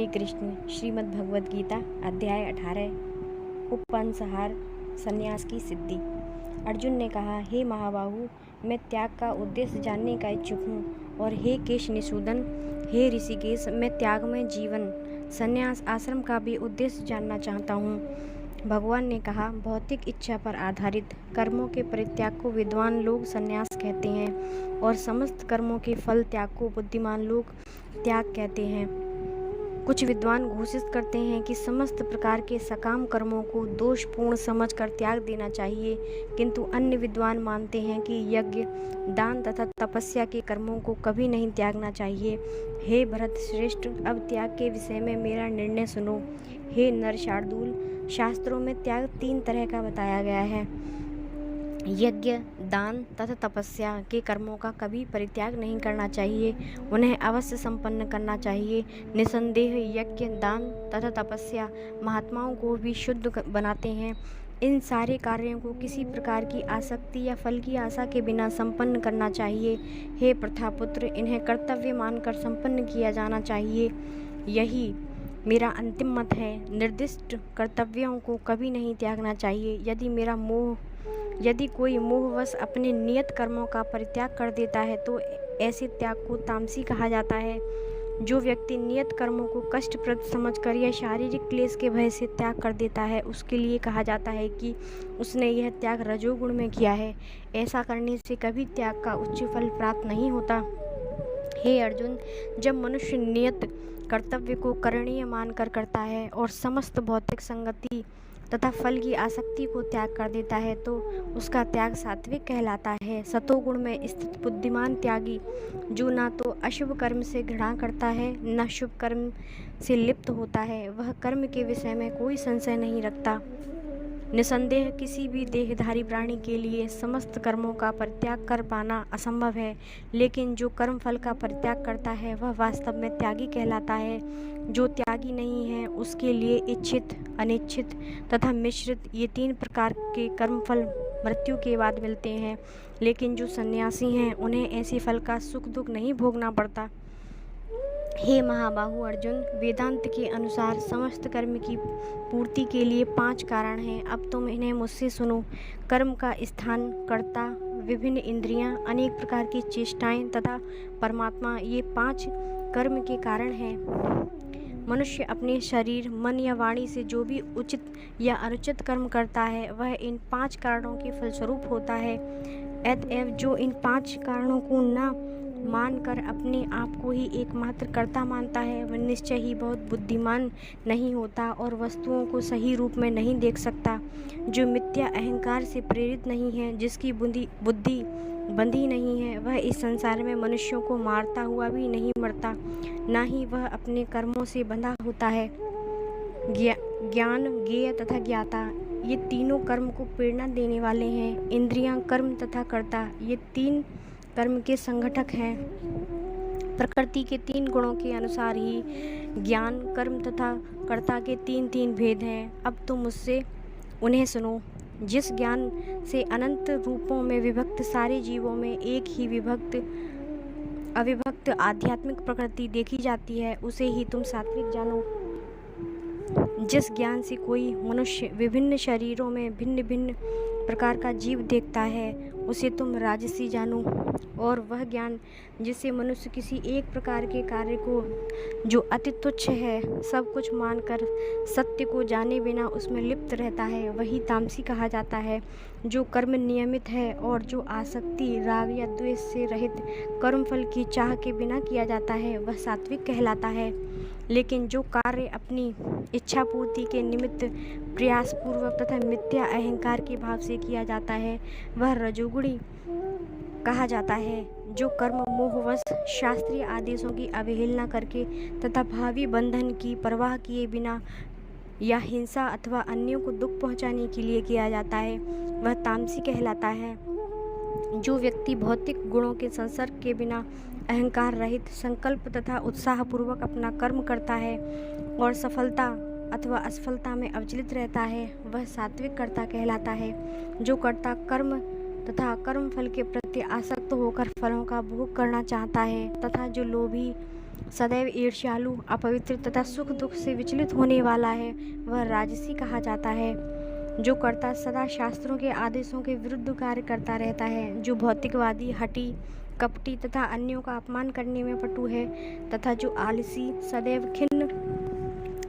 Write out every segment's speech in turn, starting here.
कृष्ण श्रीमद् भगवद गीता अध्याय 18 उपसंहार संन्यास की सिद्धि। अर्जुन ने कहा, हे महाबाहु, मैं त्याग का उद्देश्य जानने का इच्छुक हूँ। और हे केश निषूदन, हे ऋषिकेश, मैं त्यागमय जीवन संन्यास आश्रम का भी उद्देश्य जानना चाहता हूँ। भगवान ने कहा, भौतिक इच्छा पर आधारित कर्मों के परित्याग को विद्वान लोग संन्यास कहते हैं और समस्त कर्मों के फल त्याग को बुद्धिमान लोग त्याग कहते हैं। कुछ विद्वान घोषित करते हैं कि समस्त प्रकार के सकाम कर्मों को दोषपूर्ण समझकर त्याग देना चाहिए, किंतु अन्य विद्वान मानते हैं कि यज्ञ, दान तथा तपस्या के कर्मों को कभी नहीं त्यागना चाहिए। हे भरत श्रेष्ठ, अब त्याग के विषय में मेरा निर्णय सुनो। हे नरशार्दूल, शास्त्रों में त्याग 3 तरह का बताया गया है। यज्ञ, दान तथा तपस्या के कर्मों का कभी परित्याग नहीं करना चाहिए, उन्हें अवश्य संपन्न करना चाहिए। निसंदेह यज्ञ, दान तथा तपस्या महात्माओं को भी शुद्ध बनाते हैं। इन सारे कार्यों को किसी प्रकार की आसक्ति या फल की आशा के बिना संपन्न करना चाहिए। हे प्रथापुत्र, इन्हें कर्तव्य मानकर संपन्न किया जाना चाहिए। यही मेरा अंतिम मत है। निर्दिष्ट कर्तव्यों को कभी नहीं त्यागना चाहिए। यदि कोई मोहवश अपने नियत कर्मों का परित्याग कर देता है तो ऐसे त्याग को तामसी कहा जाता है। जो व्यक्ति नियत कर्मों को कष्टप्रद समझकर या शारीरिक क्लेश के भय से त्याग कर देता है, उसके लिए कहा जाता है कि उसने यह त्याग रजोगुण में किया है। ऐसा करने से कभी त्याग का उच्च फल प्राप्त नहीं होता। हे अर्जुन, जब मनुष्य नियत कर्तव्य को करणीय मानकर करता है और समस्त भौतिक संगति तथा फल की आसक्ति को त्याग कर देता है तो उसका त्याग सात्विक कहलाता है। सतोगुण में स्थित बुद्धिमान त्यागी, जो ना तो अशुभ कर्म से घृणा करता है न शुभ कर्म से लिप्त होता है, वह कर्म के विषय में कोई संशय नहीं रखता। निसंदेह किसी भी देहधारी प्राणी के लिए समस्त कर्मों का परित्याग कर पाना असंभव है, लेकिन जो कर्म फल का परित्याग करता है वह वास्तव में त्यागी कहलाता है। जो त्यागी नहीं है उसके लिए इच्छित, अनिच्छित तथा मिश्रित ये 3 प्रकार के कर्म फल मृत्यु के बाद मिलते हैं, लेकिन जो सन्यासी हैं उन्हें ऐसे फल का सुख दुख नहीं भोगना पड़ता। हे महाबाहु अर्जुन, वेदांत के अनुसार समस्त कर्म की पूर्ति के लिए 5 कारण हैं। अब तुम इन्हें मुझसे सुनो। कर्म का स्थान, कर्ता, विभिन्न इंद्रियां, अनेक प्रकार की चेष्टाएं तथा परमात्मा, ये 5 कर्म के कारण हैं। मनुष्य अपने शरीर, मन या वाणी से जो भी उचित या अनुचित कर्म करता है वह इन 5 कारणों के फलस्वरूप होता है। अतएव जो इन 5 कारणों को न मानकर अपने आप को ही एकमात्र कर्ता मानता है वह निश्चय ही बहुत बुद्धिमान नहीं होता और वस्तुओं को सही रूप में नहीं देख सकता। जो मिथ्या अहंकार से प्रेरित नहीं है, जिसकी बुद्धि बंधी नहीं है, वह इस संसार में मनुष्यों को मारता हुआ भी नहीं मरता, ना ही वह अपने कर्मों से बंधा होता है। ज्ञान, ज्ञेय तथा ज्ञाता, ये तीनों कर्म को प्रेरणा देने वाले हैं। इंद्रियां, कर्म तथा कर्ता, ये 3 कर्म के संगठक हैं। प्रकृति के 3 गुणों के अनुसार ही ज्ञान, कर्म तथा कर्ता के 3 भेद हैं। अब तुम मुझसे उन्हें सुनो। जिस ज्ञान से अनंत रूपों में विभक्त सारे जीवों में एक ही अविभक्त आध्यात्मिक प्रकृति देखी जाती है, उसे ही तुम सात्विक जानो। जिस ज्ञान से कोई मनुष्य विभिन्न शरीरों में भिन्न भिन्न प्रकार का जीव देखता है, उसे तुम राजसी जानो। और वह ज्ञान जिससे मनुष्य किसी एक प्रकार के कार्य को जो अति तुच्छ है सब कुछ मानकर सत्य को जाने बिना उसमें लिप्त रहता है, वही तामसी कहा जाता है। जो कर्म नियमित है और जो आसक्ति, राग या द्वेष से रहित कर्मफल की चाह के बिना किया जाता है वह सात्विक कहलाता है। लेकिन जो कार्य अपनी इच्छा पूर्ति के निमित्त प्रयासपूर्वक तथा मिथ्या अहंकार के भाव से किया जाता है वह रजोगुणी कहा जाता है। जो कर्म मोहवश शास्त्रीय आदेशों की अवहेलना करके तथा भावी बंधन की परवाह किए बिना या हिंसा अथवा अन्यों को दुख पहुंचाने के लिए किया जाता है वह तामसी कहलाता है। जो व्यक्ति भौतिक गुणों के संसर्ग के बिना अहंकार रहित संकल्प तथा उत्साहपूर्वक अपना कर्म करता है और सफलता अथवा असफलता में अविचलित रहता है वह सात्विक कर्ता कहलाता है। जो कर्ता कर्म तथा कर्म फल के प्रति आसक्त होकर फलों का भोग करना चाहता है तथा जो लोभी सदैव ईर्ष्यालु, अपवित्र तथा सुख दुख से विचलित होने वाला है, वह राजसी कहा जाता है। जो कर्ता सदा शास्त्रों के आदेशों के विरुद्ध कार्य करता रहता है, जो भौतिकवादी, हठी, कपटी तथा अन्यों का अपमान करने में पटु है, तथा जो आलसी, सदैव खिन्न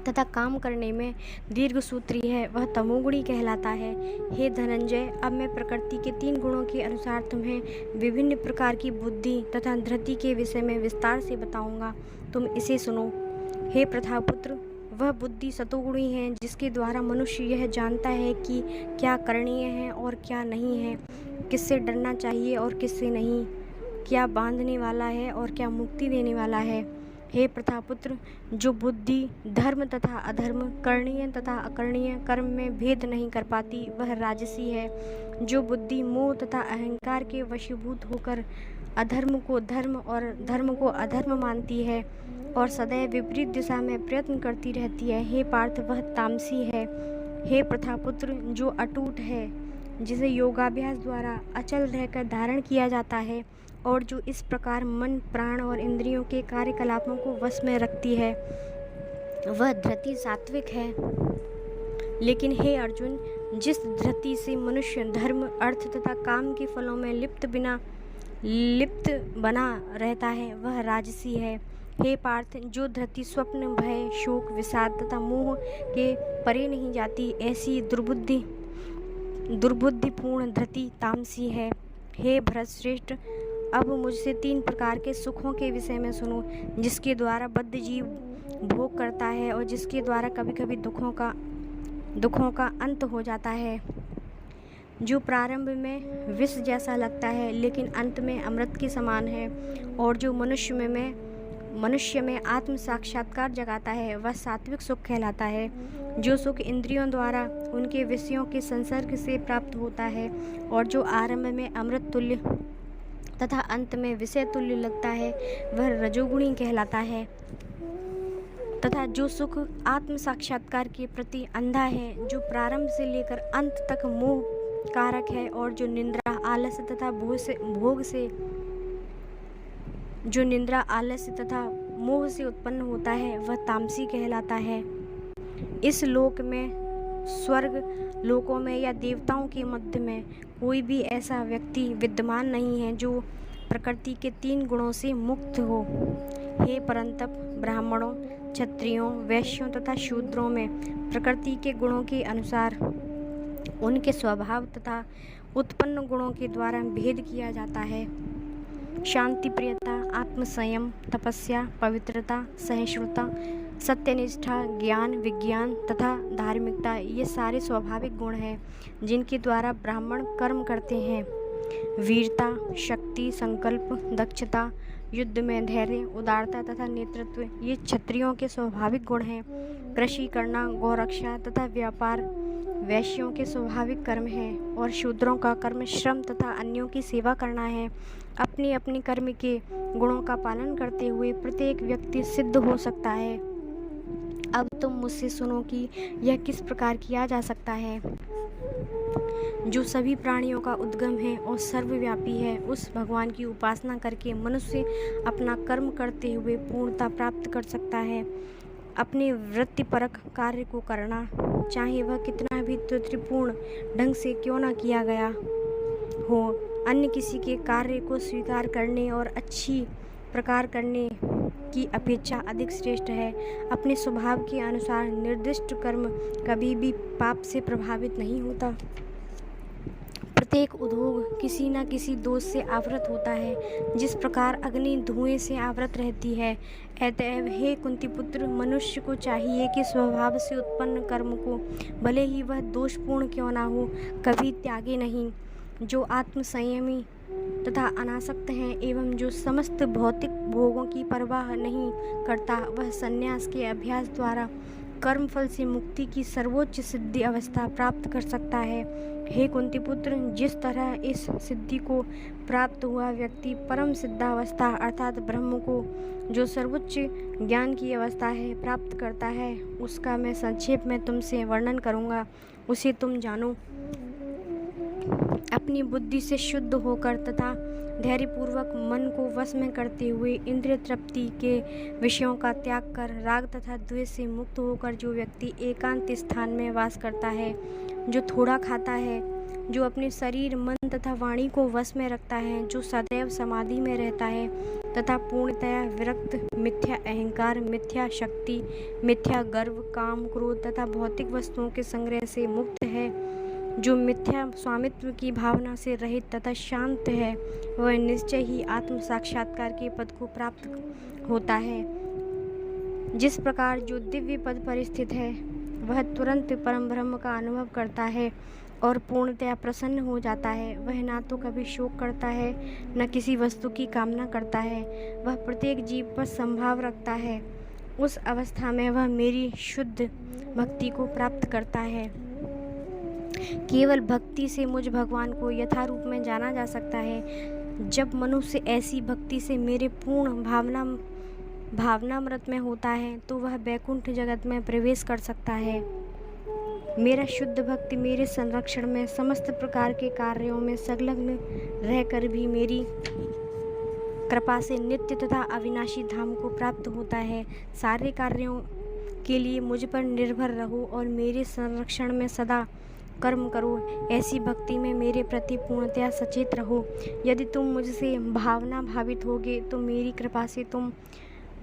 तथा काम करने में दीर्घसूत्री है, वह तमोगुणी कहलाता है। हे धनंजय, अब मैं प्रकृति के 3 गुणों के अनुसार तुम्हें विभिन्न प्रकार की बुद्धि तथा धृति के विषय में विस्तार से बताऊंगा, तुम इसे सुनो। हे प्रथापुत्र, वह बुद्धि सतोगुणी है जिसके द्वारा मनुष्य यह जानता है कि क्या करणीय है और क्या नहीं है, किससे डरना चाहिए और किससे नहीं, क्या बांधने वाला है और क्या मुक्ति देने वाला है। हे प्रथापुत्र, जो बुद्धि धर्म तथा अधर्म, करणीय तथा अकरणीय कर्म में भेद नहीं कर पाती, वह राजसी है। जो बुद्धि मोह तथा अहंकार के वशीभूत होकर अधर्म को धर्म और धर्म को अधर्म मानती है और सदैव विपरीत दिशा में प्रयत्न करती रहती है, हे पार्थ, वह तामसी है। हे प्रथापुत्र, जो अटूट है, जिसे योगाभ्यास द्वारा अचल रहकर धारण किया जाता है और जो इस प्रकार मन, प्राण और इंद्रियों के कार्यकलापों को वश में रखती है, वह धृति सात्विक है। लेकिन हे अर्जुन, जिस धृति से मनुष्य धर्म, अर्थ तथा काम के फलों में लिप्त बना रहता है, वह राजसी है। हे पार्थ, जो धृति स्वप्न, भय, शोक, विषाद तथा मोह के परे नहीं जाती, ऐसी दुर्बुद्धिपूर्ण धृति तामसी है। हे भरतश्रेष्ठ, अब मुझसे 3 प्रकार के सुखों के विषय में सुनो, जिसके द्वारा बद्ध जीव भोग करता है और जिसके द्वारा कभी कभी दुखों का अंत हो जाता है। जो प्रारंभ में विष जैसा लगता है लेकिन अंत में अमृत के समान है, और जो मनुष्य में आत्म साक्षात्कार जगाता है, वह सात्विक सुख कहलाता है। जो सुख इंद्रियों द्वारा उनके विषयों के संसर्ग से प्राप्त होता है और जो आरंभ में अमृत तुल्य तथा अंत में विषय तुल्य लगता है, वह रजोगुणी कहलाता है। तथा जो सुख आत्म साक्षात्कार के प्रति अंधा है, जो प्रारंभ से लेकर अंत तक मोह कारक है और जो निंद्रा, आलस्य तथा मोह से उत्पन्न होता है, वह तामसी कहलाता है। इस लोक में, स्वर्ग लोकों में या देवताओं के मध्य में कोई भी ऐसा व्यक्ति विद्यमान नहीं है जो प्रकृति के 3 गुणों से मुक्त हो। हे परंतप, ब्राह्मणों, क्षत्रियों, वैश्यों तथा शूद्रों में प्रकृति के गुणों के अनुसार उनके स्वभाव तथा उत्पन्न गुणों के द्वारा भेद किया जाता है। शांति प्रियता, आत्मसंयम, तपस्या, पवित्रता, सहिष्णुता, सत्यनिष्ठा, ज्ञान, विज्ञान तथा धार्मिकता, ये सारे स्वाभाविक गुण हैं जिनके द्वारा ब्राह्मण कर्म करते हैं। वीरता, शक्ति, संकल्प, दक्षता, युद्ध में धैर्य, उदारता तथा नेतृत्व, ये क्षत्रियों के स्वाभाविक गुण हैं। कृषि करना, गौरक्षा तथा व्यापार वैश्यों के स्वाभाविक कर्म हैं और शूद्रों का कर्म श्रम तथा अन्यों की सेवा करना है। अपनी अपनी कर्म के गुणों का पालन करते हुए प्रत्येक व्यक्ति सिद्ध हो सकता है। अब तुम मुझसे सुनो कि यह किस प्रकार किया जा सकता है। जो सभी प्राणियों का उद्गम है और सर्वव्यापी है, उस भगवान की उपासना करके मनुष्य अपना कर्म करते हुए पूर्णता प्राप्त कर सकता है। अपने वृत्तिपरक कार्य को करना, चाहे वह कितना भी त्रुटिपूर्ण ढंग से क्यों न किया गया हो, अन्य किसी के कार्य को स्वीकार करने और अच्छी प्रकार करने की अपेक्षा अधिक श्रेष्ठ है। अपने स्वभाव के अनुसार निर्दिष्ट कर्म कभी भी पाप से प्रभावित नहीं होता। प्रत्येक उद्योग किसी न किसी दोष से आवृत होता है, जिस प्रकार अग्नि धुएं से आवृत रहती है। अतएव हे कुंती पुत्र, मनुष्य को चाहिए कि स्वभाव से उत्पन्न कर्म को, भले ही वह दोषपूर्ण क्यों ना हो, कभी त्यागे नहीं। जो आत्मसंयमी तथा अनासक्त हैं एवं जो समस्त भौतिक भोगों की परवाह नहीं करता, वह संन्यास के अभ्यास द्वारा कर्मफल से मुक्ति की सर्वोच्च सिद्धि अवस्था प्राप्त कर सकता है। हे कुंती पुत्र, जिस तरह इस सिद्धि को प्राप्त हुआ व्यक्ति परम सिद्धावस्था अर्थात ब्रह्म को, जो सर्वोच्च ज्ञान की अवस्था है, प्राप्त करता है, उसका मैं संक्षेप में तुमसे वर्णन करूँगा, उसे तुम जानो। अपनी बुद्धि से शुद्ध होकर तथा धैर्यपूर्वक मन को वश में करते हुए इंद्रिय तृप्ति के विषयों का त्याग कर राग तथा द्वेष से मुक्त होकर जो व्यक्ति एकांत स्थान में वास करता है, जो थोड़ा खाता है, जो अपने शरीर मन तथा वाणी को वश में रखता है, जो सदैव समाधि में रहता है तथा पूर्णतया विरक्त, मिथ्या अहंकार, मिथ्या शक्ति, मिथ्या गर्व, काम, क्रोध तथा भौतिक वस्तुओं के संग्रह से मुक्त है, जो मिथ्या स्वामित्व की भावना से रहित तथा शांत है, वह निश्चय ही आत्म साक्षात्कार के पद को प्राप्त होता है। जिस प्रकार जो दिव्य पद पर स्थित है वह तुरंत परम ब्रह्म का अनुभव करता है और पूर्णतया प्रसन्न हो जाता है। वह ना तो कभी शोक करता है, न किसी वस्तु की कामना करता है। वह प्रत्येक जीव पर संभाव रखता है। उस अवस्था में वह मेरी शुद्ध भक्ति को प्राप्त करता है। केवल भक्ति से मुझ भगवान को यथारूप में जाना जा सकता है। जब मनुष्य ऐसी भक्ति से मेरे पूर्ण भावनामृत में होता है तो वह वैकुंठ जगत में प्रवेश कर सकता है। मेरा शुद्ध भक्त मेरे संरक्षण में समस्त प्रकार के कार्यों में संलग्न रहकर भी मेरी कृपा से नित्य तथा अविनाशी धाम को प्राप्त होता है। सारे कार्यों के लिए मुझ पर निर्भर रहो और मेरे संरक्षण में सदा कर्म करो। ऐसी भक्ति में मेरे प्रति पूर्णतया सचेत रहो। यदि तुम मुझसे भावना भावित होगे तो मेरी कृपा से तुम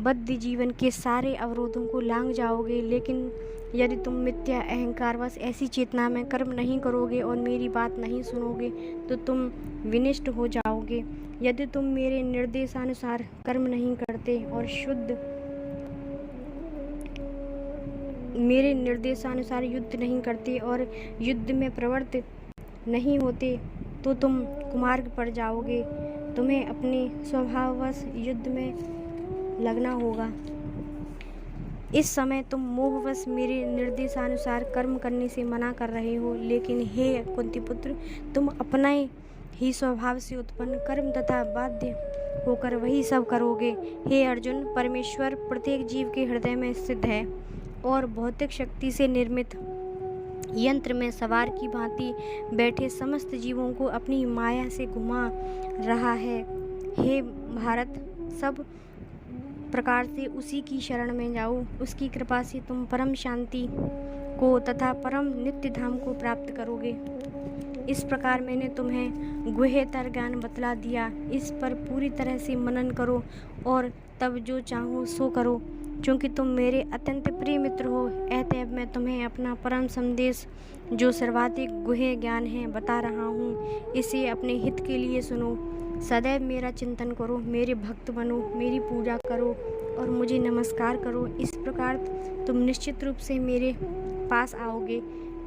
बद्ध जीवन के सारे अवरोधों को लांघ जाओगे। लेकिन यदि तुम मिथ्या अहंकारवश ऐसी चेतना में कर्म नहीं करोगे और मेरी बात नहीं सुनोगे तो तुम विनिष्ट हो जाओगे। यदि तुम मेरे निर्देशानुसार कर्म नहीं करते और मेरे निर्देशानुसार युद्ध नहीं करते और युद्ध में प्रवृत्त नहीं होते तो तुम कुमार्ग पर जाओगे। तुम्हें अपने स्वभाववश युद्ध में लगना होगा। इस समय तुम मोहवश मेरे निर्देशानुसार कर्म करने से मना कर रहे हो। लेकिन हे कुंतीपुत्र, तुम अपने ही स्वभाव से उत्पन्न कर्म तथा बाध्य होकर वही सब करोगे। हे अर्जुन, परमेश्वर प्रत्येक जीव के हृदय में स्थित है और भौतिक शक्ति से निर्मित यंत्र में सवार की भांति बैठे समस्त जीवों को अपनी माया से घुमा रहा है। हे भारत, सब प्रकार से उसी की शरण में जाओ। उसकी कृपा से तुम परम शांति को तथा परम नित्य धाम को प्राप्त करोगे। इस प्रकार मैंने तुम्हें गुह्यतर ज्ञान बतला दिया। इस पर पूरी तरह से मनन करो और तब जो चाहो सो करो। क्योंकि तुम मेरे अत्यंत प्रिय मित्र हो, अतएव मैं तुम्हें अपना परम संदेश जो सर्वाधिक गुह्य ज्ञान है बता रहा हूँ। इसे अपने हित के लिए सुनो। सदैव मेरा चिंतन करो, मेरे भक्त बनो, मेरी पूजा करो और मुझे नमस्कार करो। इस प्रकार तुम निश्चित रूप से मेरे पास आओगे।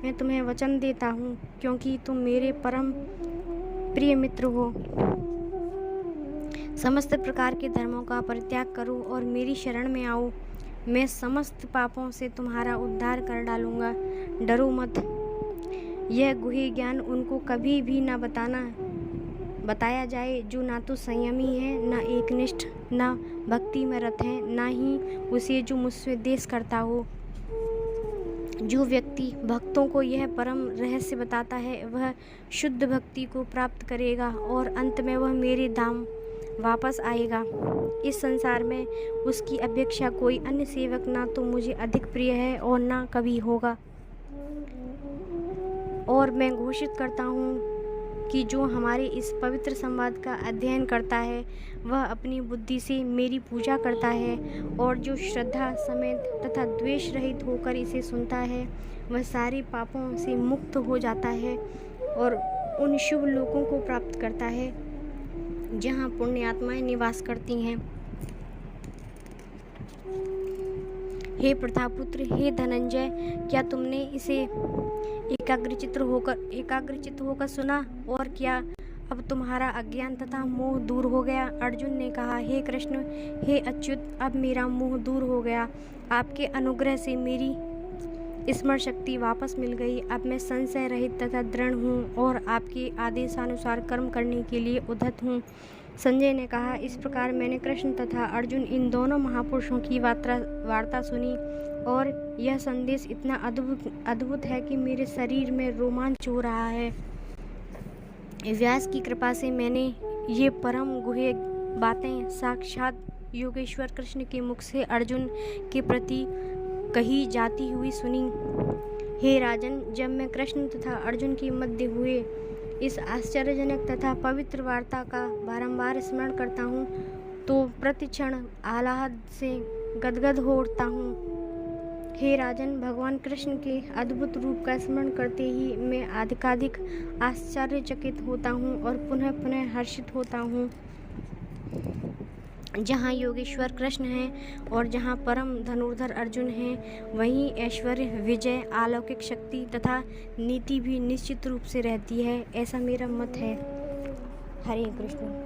मैं तुम्हें वचन देता हूँ, क्योंकि तुम मेरे परम प्रिय मित्र हो। समस्त प्रकार के धर्मों का परित्याग करो और मेरी शरण में आओ। मैं समस्त पापों से तुम्हारा उद्धार कर डालूंगा। डरो मत। यह गुह्य ज्ञान उनको कभी भी न बताया जाए जो ना तो संयमी है, ना एकनिष्ठ, ना भक्ति में रत है, ना ही उसे जो मुझसे द्वेष करता हो। जो व्यक्ति भक्तों को यह परम रहस्य बताता है वह शुद्ध भक्ति को प्राप्त करेगा और अंत में वह मेरे धाम वापस आएगा। इस संसार में उसकी अपेक्षा कोई अन्य सेवक ना तो मुझे अधिक प्रिय है और ना कभी होगा। और मैं घोषित करता हूँ कि जो हमारे इस पवित्र संवाद का अध्ययन करता है वह अपनी बुद्धि से मेरी पूजा करता है और जो श्रद्धा समेत तथा द्वेष रहित होकर इसे सुनता है वह सारे पापों से मुक्त हो जाता है और उन शुभ लोकों को प्राप्त करता है जहाँ पुण्य आत्माएं निवास करती हैं। हे प्रतापुत्र, हे धनंजय, क्या तुमने इसे एकाग्रचित्त होकर सुना और क्या अब तुम्हारा अज्ञान तथा मोह दूर हो गया? अर्जुन ने कहा, हे कृष्ण, हे अच्युत, अब मेरा मोह दूर हो गया। आपके अनुग्रह से मेरी स्मरण शक्ति वापस मिल गई। अब मैं संशय रहित तथा दृढ़ हूँ और आपके आदेशानुसार कर्म करने के लिए उद्यत हूँ। संजय ने कहा, इस प्रकार मैंने कृष्ण तथा अर्जुन इन दोनों महापुरुषों की वार्ता सुनी और यह संदेश इतना अद्भुत है कि मेरे शरीर में रोमांच हो रहा है। व्यास की कृपा से मैंने ये परम गुह्य बातें साक्षात योगेश्वर कृष्ण के मुख से अर्जुन के प्रति कही जाती हुई सुनी। हे राजन, जब मैं कृष्ण तथा अर्जुन के मध्य हुए इस आश्चर्यजनक तथा पवित्र वार्ता का बारंबार स्मरण करता हूँ तो प्रतिक्षण आह्लाद से गदगद हो उठता हूँ। हे राजन, भगवान कृष्ण के अद्भुत रूप का स्मरण करते ही मैं अधिकाधिक आश्चर्यचकित होता हूँ और पुनः पुनः हर्षित होता हूँ। जहाँ योगेश्वर कृष्ण हैं और जहाँ परम धनुर्धर अर्जुन हैं, वहीं ऐश्वर्य, विजय, अलौकिक शक्ति तथा नीति भी निश्चित रूप से रहती है, ऐसा मेरा मत है। हरे कृष्ण।